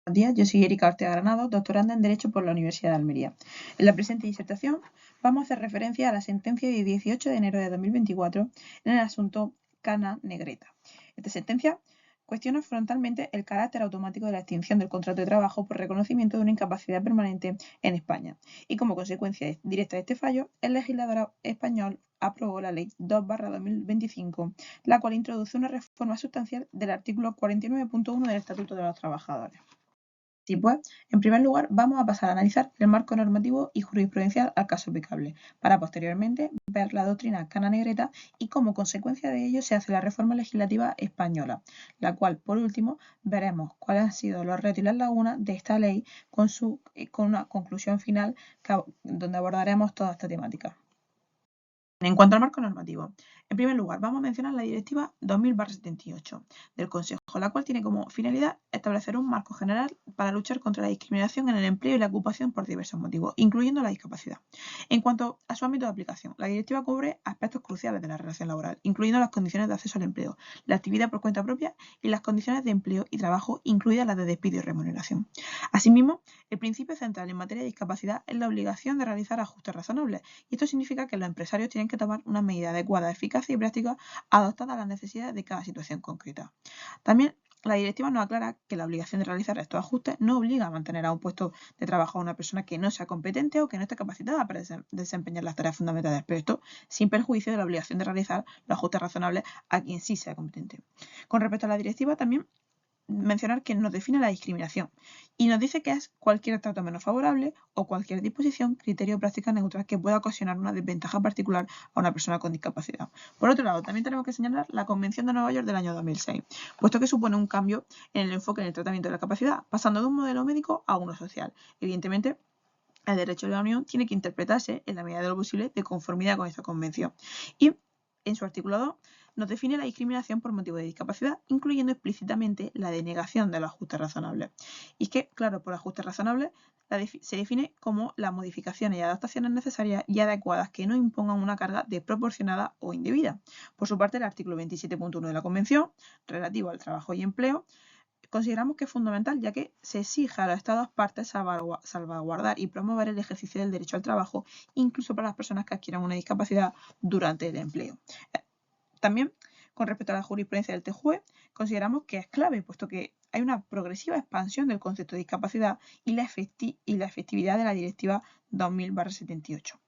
Buenos días, yo soy Erika Ortega Granado, doctoranda en Derecho por la Universidad de Almería. En la presente disertación vamos a hacer referencia a la sentencia de 18 de enero de 2024 en el asunto Cana Negreta. Esta sentencia cuestiona frontalmente el carácter automático de la extinción del contrato de trabajo por reconocimiento de una incapacidad permanente en España y como consecuencia directa de este fallo, el legislador español aprobó la Ley 2/2025, la cual introduce una reforma sustancial del artículo 49.1 del Estatuto de los Trabajadores. Sí, pues, en primer lugar, vamos a pasar a analizar el marco normativo y jurisprudencial al caso aplicable, para posteriormente ver la doctrina Cana Negreta y como consecuencia de ello se hace la reforma legislativa española, la cual, por último, veremos cuáles han sido los retos y las lagunas de esta ley con una conclusión final donde abordaremos toda esta temática. En cuanto al marco normativo, en primer lugar vamos a mencionar la Directiva 2000/78 del Consejo, la cual tiene como finalidad establecer un marco general para luchar contra la discriminación en el empleo y la ocupación por diversos motivos, incluyendo la discapacidad. En cuanto a su ámbito de aplicación, la directiva cubre aspectos cruciales de la relación laboral, incluyendo las condiciones de acceso al empleo, la actividad por cuenta propia y las condiciones de empleo y trabajo, incluidas las de despido y remuneración. Asimismo, el principio central en materia de discapacidad es la obligación de realizar ajustes razonables, y esto significa que los empresarios tienen que tomar una medida adecuada, eficaz y práctica adaptada a las necesidades de cada situación concreta. También la directiva nos aclara que la obligación de realizar estos ajustes no obliga a mantener a un puesto de trabajo a una persona que no sea competente o que no esté capacitada para desempeñar las tareas fundamentales, pero esto sin perjuicio de la obligación de realizar los ajustes razonables a quien sí sea competente. Con respecto a la directiva, también mencionar que nos define la discriminación y nos dice que es cualquier trato menos favorable o cualquier disposición, criterio o práctica neutral que pueda ocasionar una desventaja particular a una persona con discapacidad. Por otro lado, también tenemos que señalar la Convención de Nueva York del año 2006, puesto que supone un cambio en el enfoque en el tratamiento de la capacidad, pasando de un modelo médico a uno social. Evidentemente, el derecho de la Unión tiene que interpretarse en la medida de lo posible de conformidad con esta convención. Y en su artículo 2 nos define la discriminación por motivo de discapacidad, incluyendo explícitamente la denegación de los ajustes razonables. Y es que, claro, por ajustes razonables se define como las modificaciones y adaptaciones necesarias y adecuadas que no impongan una carga desproporcionada o indebida. Por su parte, el artículo 27.1 de la Convención, relativo al trabajo y empleo, consideramos que es fundamental, ya que se exige a los Estados partes salvaguardar y promover el ejercicio del derecho al trabajo, incluso para las personas que adquieran una discapacidad durante el empleo. También, con respecto a la jurisprudencia del TJUE, consideramos que es clave, puesto que hay una progresiva expansión del concepto de discapacidad y la efectividad de la Directiva 2000/78.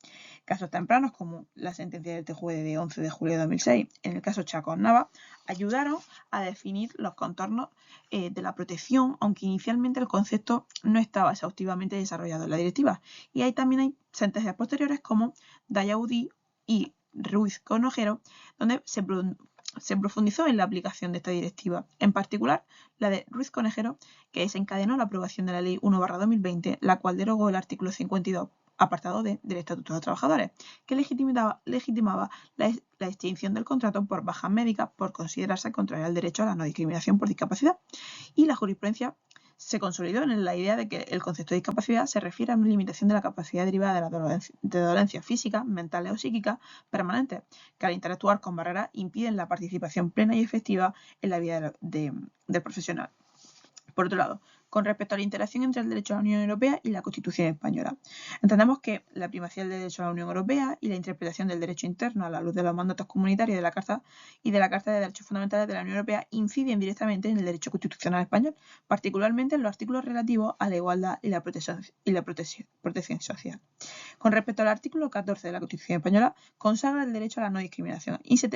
Casos tempranos, como la sentencia del TJUE de 11 de julio de 2006, en el caso Chacón-Nava, ayudaron a definir los contornos de la protección, aunque inicialmente el concepto no estaba exhaustivamente desarrollado en la directiva. Y también hay sentencias posteriores como Dayaudí y Ruiz Conojero, donde se profundizó en la aplicación de esta directiva, en particular la de Ruiz Conejero, que desencadenó la aprobación de la Ley 1/2020, la cual derogó el artículo 52, apartado D del Estatuto de los Trabajadores, que legitimaba la extinción del contrato por bajas médicas por considerarse contraria al derecho a la no discriminación por discapacidad. Y la jurisprudencia se consolidó en la idea de que el concepto de discapacidad se refiere a una limitación de la capacidad derivada de la dolencias físicas, mentales o psíquicas permanentes, que al interactuar con barreras impiden la participación plena y efectiva en la vida del profesional. Por otro lado, con respecto a la interacción entre el derecho de la Unión Europea y la Constitución española, entendemos que la primacía del derecho a la Unión Europea y la interpretación del derecho interno a la luz de los mandatos comunitarios de la Carta de Derechos Fundamentales de la Unión Europea inciden directamente en el derecho constitucional español, particularmente en los artículos relativos a la igualdad y la protección social. Con respecto al artículo 14 de la Constitución española, consagra el derecho a la no discriminación y se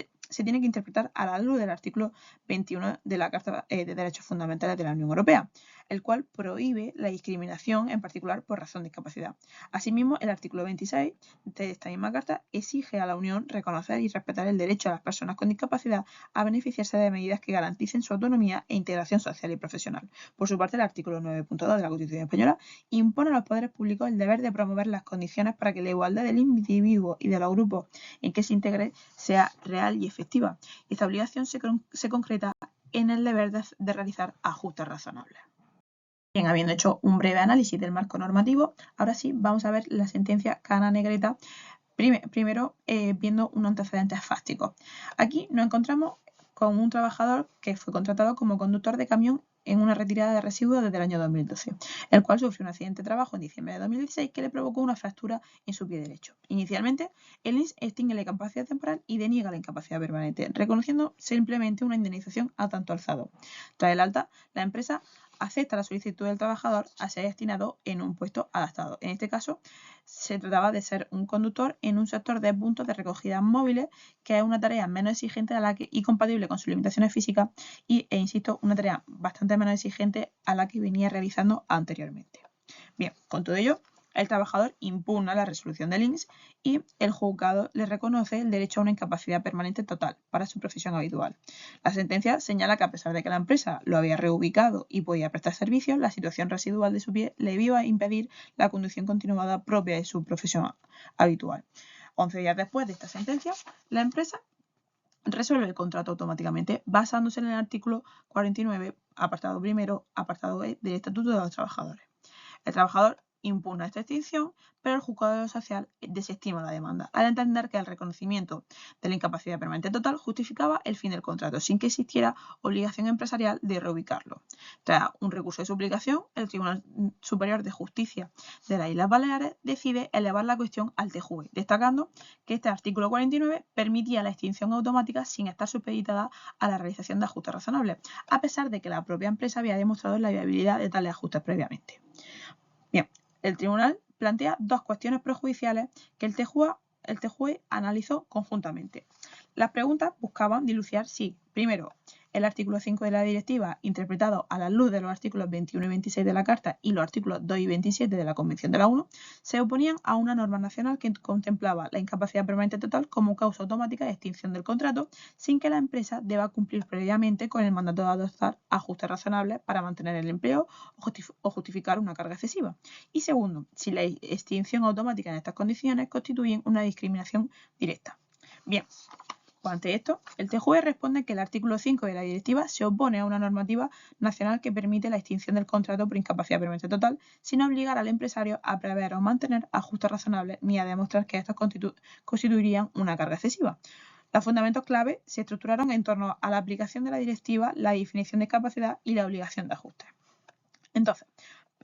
tiene que interpretar a la luz del artículo 21 de la Carta de Derechos Fundamentales de la Unión Europea, el cual prohíbe la discriminación, en particular por razón de discapacidad. Asimismo, el artículo 26 de esta misma Carta exige a la Unión reconocer y respetar el derecho a las personas con discapacidad a beneficiarse de medidas que garanticen su autonomía e integración social y profesional. Por su parte, el artículo 9.2 de la Constitución española impone a los poderes públicos el deber de promover las condiciones para que la igualdad del individuo y de los grupos en que se integre sea real y efectiva. Y esta obligación se concreta en el deber de realizar ajustes razonables. Bien, habiendo hecho un breve análisis del marco normativo, ahora sí vamos a ver la sentencia Cana Negreta, primero viendo unos antecedentes fácticos. Aquí nos encontramos con un trabajador que fue contratado como conductor de camión en una retirada de residuos desde el año 2012, el cual sufrió un accidente de trabajo en diciembre de 2016 que le provocó una fractura en su pie derecho. Inicialmente, el INS extingue la incapacidad temporal y deniega la incapacidad permanente, reconociendo simplemente una indemnización a tanto alzado. Tras el alta, la empresa acepta la solicitud del trabajador a ser destinado en un puesto adaptado. En este caso, se trataba de ser un conductor en un sector de puntos de recogida móviles, que es una tarea menos exigente y compatible con sus limitaciones físicas e insisto, una tarea bastante menos exigente a la que venía realizando anteriormente. Bien, con todo ello, el trabajador impugna la resolución del INS y el juzgado le reconoce el derecho a una incapacidad permanente total para su profesión habitual. La sentencia señala que a pesar de que la empresa lo había reubicado y podía prestar servicios, la situación residual de su pie le iba a impedir la conducción continuada propia de su profesión habitual. 11 días después de esta sentencia, la empresa resuelve el contrato automáticamente basándose en el artículo 49, apartado primero, apartado B del Estatuto de los Trabajadores. El trabajador impugna esta extinción, pero el juzgado social desestima la demanda, al entender que el reconocimiento de la incapacidad permanente total justificaba el fin del contrato, sin que existiera obligación empresarial de reubicarlo. Tras un recurso de suplicación, el Tribunal Superior de Justicia de las Islas Baleares decide elevar la cuestión al TJUE, destacando que este artículo 49 permitía la extinción automática sin estar supeditada a la realización de ajustes razonables, a pesar de que la propia empresa había demostrado la viabilidad de tales ajustes previamente. Bien, el tribunal plantea dos cuestiones prejudiciales que el TJUE analizó conjuntamente. Las preguntas buscaban dilucidar si, primero, el artículo 5 de la directiva, interpretado a la luz de los artículos 21 y 26 de la Carta y los artículos 2 y 27 de la Convención de la ONU, se oponían a una norma nacional que contemplaba la incapacidad permanente total como causa automática de extinción del contrato, sin que la empresa deba cumplir previamente con el mandato de adoptar ajustes razonables para mantener el empleo o justificar una carga excesiva. Y segundo, si la extinción automática en estas condiciones constituyen una discriminación directa. Bien. Ante esto, el TJUE responde que el artículo 5 de la directiva se opone a una normativa nacional que permite la extinción del contrato por incapacidad permanente total sin obligar al empresario a prever o mantener ajustes razonables ni a demostrar que estos constituirían una carga excesiva. Los fundamentos clave se estructuraron en torno a la aplicación de la directiva, la definición de capacidad y la obligación de ajuste. Entonces,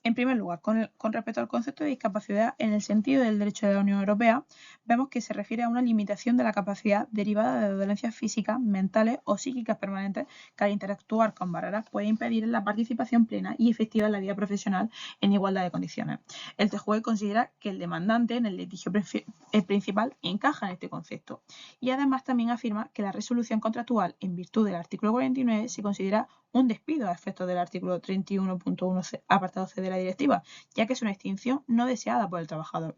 en primer lugar, con respecto al concepto de discapacidad en el sentido del derecho de la Unión Europea, vemos que se refiere a una limitación de la capacidad derivada de dolencias físicas, mentales o psíquicas permanentes que al interactuar con barreras puede impedir la participación plena y efectiva en la vida profesional en igualdad de condiciones. El TJUE considera que el demandante en el litigio principal encaja en este concepto y además también afirma que la resolución contractual en virtud del artículo 49 se considera un despido a efectos del artículo 31.1 apartado C de la directiva, ya que es una extinción no deseada por el trabajador.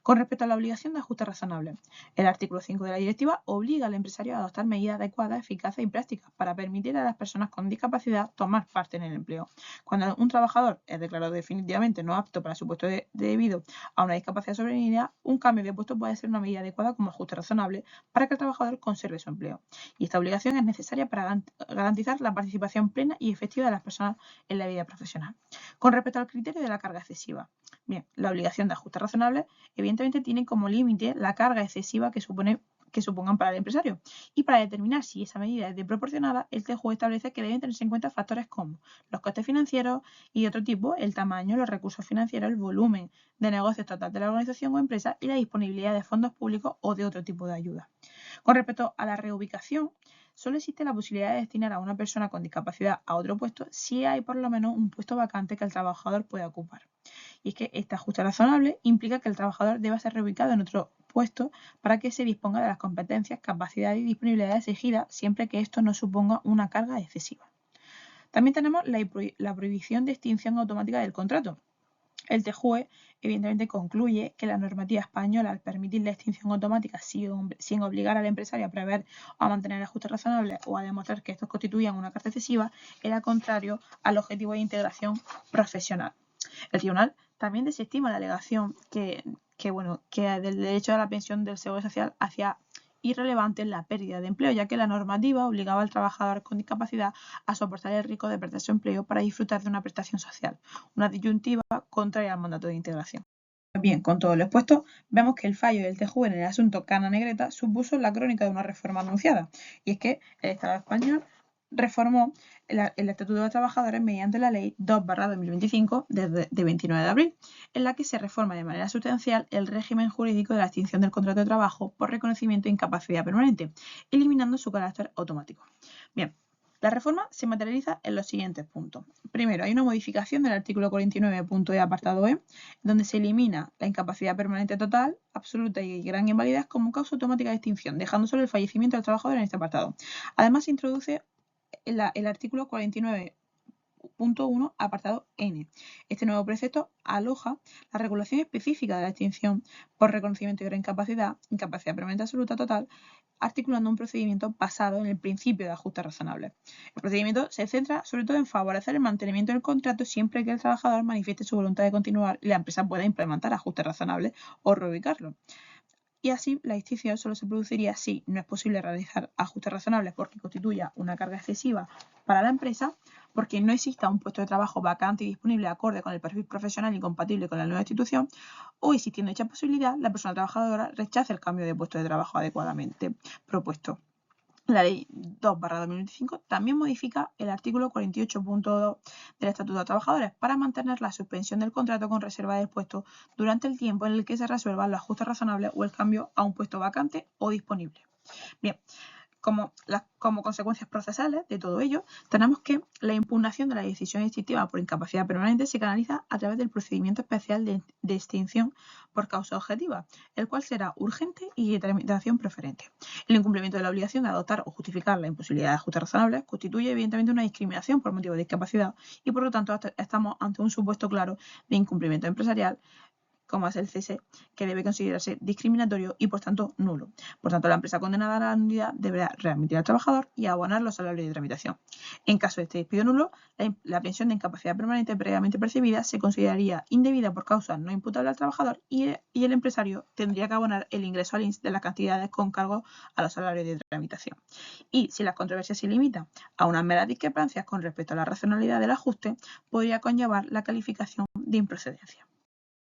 Con respecto a la obligación de ajuste razonable, el artículo 5 de la directiva obliga al empresario a adoptar medidas adecuadas, eficaces y prácticas para permitir a las personas con discapacidad tomar parte en el empleo. Cuando un trabajador es declarado definitivamente no apto para su puesto debido a una discapacidad sobrevenida, un cambio de puesto puede ser una medida adecuada como ajuste razonable para que el trabajador conserve su empleo. Y esta obligación es necesaria para garantizar la participación plena y efectiva de las personas en la vida profesional. Con respecto al criterio de la carga excesiva, bien, la obligación de ajuste razonable evidentemente tiene como límite la carga excesiva que supongan para el empresario. Y para determinar si esa medida es desproporcionada, el TJUE establece que deben tenerse en cuenta factores como los costes financieros y de otro tipo, el tamaño, los recursos financieros, el volumen de negocios total de la organización o empresa y la disponibilidad de fondos públicos o de otro tipo de ayuda. Con respecto a la reubicación, solo existe la posibilidad de destinar a una persona con discapacidad a otro puesto si hay por lo menos un puesto vacante que el trabajador pueda ocupar. Y es que este ajuste razonable implica que el trabajador deba ser reubicado en otro puesto para que se disponga de las competencias, capacidades y disponibilidad exigidas siempre que esto no suponga una carga excesiva. También tenemos la prohibición de extinción automática del contrato. El TJUE evidentemente concluye que la normativa española, al permitir la extinción automática sin obligar al empresario a prever o a mantener ajustes razonables o a demostrar que estos constituían una carga excesiva, era contrario al objetivo de integración profesional. El tribunal también desestima la alegación que del derecho a la pensión del Seguro Social hacía irrelevante la pérdida de empleo, ya que la normativa obligaba al trabajador con discapacidad a soportar el riesgo de perder su empleo para disfrutar de una prestación social, una disyuntiva contraria al mandato de integración. Bien, con todo lo expuesto, vemos que el fallo del TJUE en el asunto Cana Negreta supuso la crónica de una reforma anunciada, y es que el Estado español reformó el Estatuto de los Trabajadores mediante la Ley 2/2025 de 29 de abril, en la que se reforma de manera sustancial el régimen jurídico de la extinción del contrato de trabajo por reconocimiento de incapacidad permanente, eliminando su carácter automático. Bien, la reforma se materializa en los siguientes puntos. Primero, hay una modificación del artículo 49.e apartado E, donde se elimina la incapacidad permanente total, absoluta y gran invalidez como causa automática de extinción, dejando solo el fallecimiento del trabajador en este apartado. Además, se introduce el artículo 49.1 apartado N. Este nuevo precepto aloja la regulación específica de la extinción por reconocimiento de gran incapacidad permanente absoluta total, articulando un procedimiento basado en el principio de ajuste razonable. El procedimiento se centra sobre todo en favorecer el mantenimiento del contrato siempre que el trabajador manifieste su voluntad de continuar y la empresa pueda implementar ajustes razonables o reubicarlo. Y así la extinción solo se produciría si no es posible realizar ajustes razonables porque constituya una carga excesiva para la empresa, porque no exista un puesto de trabajo vacante y disponible acorde con el perfil profesional y compatible con la nueva institución, o existiendo dicha posibilidad, la persona trabajadora rechace el cambio de puesto de trabajo adecuadamente propuesto. La Ley 2/2025 también modifica el artículo 48.2 del Estatuto de Trabajadores para mantener la suspensión del contrato con reserva del puesto durante el tiempo en el que se resuelvan los ajustes razonables o el cambio a un puesto vacante o disponible. Bien, como consecuencias procesales de todo ello, tenemos que la impugnación de la decisión extintiva por incapacidad permanente se canaliza a través del procedimiento especial de extinción por causa objetiva, el cual será urgente y de tramitación preferente. El incumplimiento de la obligación de adoptar o justificar la imposibilidad de ajustes razonables constituye evidentemente una discriminación por motivo de discapacidad y por lo tanto estamos ante un supuesto claro de incumplimiento empresarial, como es el cese, que debe considerarse discriminatorio y por tanto nulo. Por tanto, la empresa condenada a la nulidad deberá readmitir al trabajador y abonar los salarios de tramitación. En caso de este despido nulo, la pensión de incapacidad permanente previamente percibida se consideraría indebida por causa no imputable al trabajador y el empresario tendría que abonar el ingreso al INS de las cantidades con cargo a los salarios de tramitación. Y si las controversias se limitan a unas meras discrepancias con respecto a la racionalidad del ajuste, podría conllevar la calificación de improcedencia.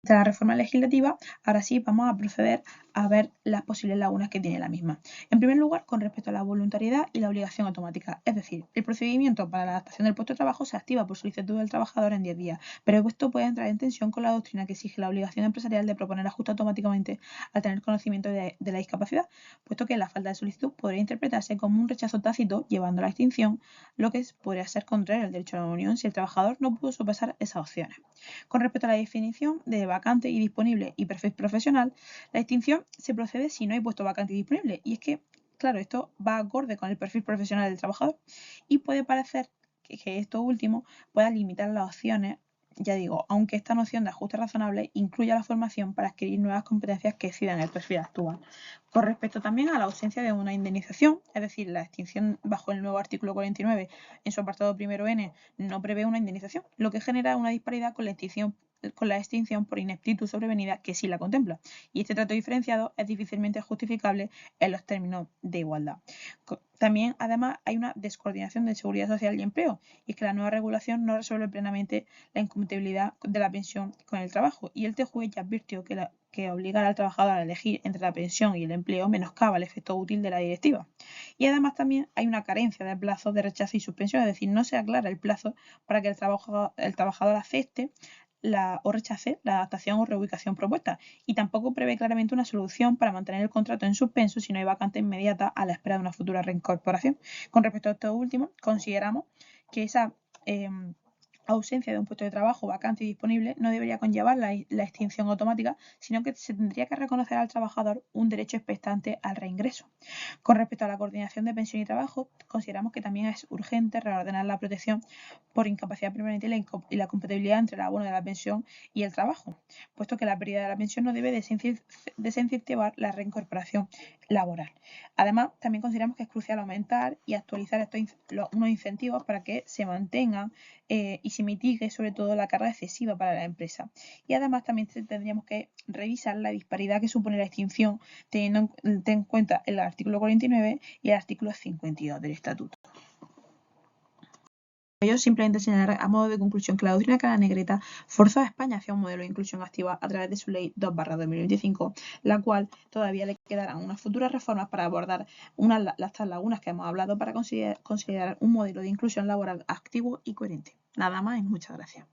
De la reforma legislativa, ahora sí vamos a proceder a ver las posibles lagunas que tiene la misma. En primer lugar, con respecto a la voluntariedad y la obligación automática, es decir, el procedimiento para la adaptación del puesto de trabajo se activa por solicitud del trabajador en 10 días, pero esto puede entrar en tensión con la doctrina que exige la obligación empresarial de proponer ajuste automáticamente al tener conocimiento de la discapacidad, puesto que la falta de solicitud podría interpretarse como un rechazo tácito llevando a la extinción, lo que podría ser contrario al derecho a la unión si el trabajador no pudo sopesar esas opciones. Con respecto a la definición de vacante y disponible y perfil profesional, la extinción se procede si no hay puesto vacante y disponible. Y es que, claro, esto va acorde con el perfil profesional del trabajador y puede parecer que esto último pueda limitar las opciones, ya digo, aunque esta noción de ajuste razonable incluya la formación para adquirir nuevas competencias que excedan el perfil actual. Con respecto también a la ausencia de una indemnización, es decir, la extinción bajo el nuevo artículo 49 en su apartado primero N no prevé una indemnización, lo que genera una disparidad con la extinción por ineptitud sobrevenida que sí la contempla. Y este trato diferenciado es difícilmente justificable en los términos de igualdad. También, además, hay una descoordinación de seguridad social y empleo, y es que la nueva regulación no resuelve plenamente la incompatibilidad de la pensión con el trabajo, y el TJUE ya advirtió que obligar al trabajador a elegir entre la pensión y el empleo menoscaba el efecto útil de la directiva. Y además también hay una carencia de plazos de rechazo y suspensión, es decir, no se aclara el plazo para que el trabajador acepte o rechace la adaptación o reubicación propuesta, y tampoco prevé claramente una solución para mantener el contrato en suspenso si no hay vacante inmediata a la espera de una futura reincorporación. Con respecto a esto último, consideramos que esa ausencia de un puesto de trabajo vacante y disponible no debería conllevar la extinción automática, sino que se tendría que reconocer al trabajador un derecho expectante al reingreso. Con respecto a la coordinación de pensión y trabajo, consideramos que también es urgente reordenar la protección por incapacidad permanente y la compatibilidad entre el abono de la pensión y el trabajo, puesto que la pérdida de la pensión no debe desincentivar la reincorporación laboral. Además, también consideramos que es crucial aumentar y actualizar unos incentivos para que se mantengan y se mitigue sobre todo la carga excesiva para la empresa. Y además también tendríamos que revisar la disparidad que supone la extinción teniendo en cuenta el artículo 49 y el artículo 52 del Estatuto. Yo simplemente señalar a modo de conclusión que la doctrina Cana Negreta forzó a España hacia un modelo de inclusión activa a través de su ley 2/2025, la cual todavía le quedarán unas futuras reformas para abordar las lagunas que hemos hablado para considerar un modelo de inclusión laboral activo y coherente. Nada más y muchas gracias.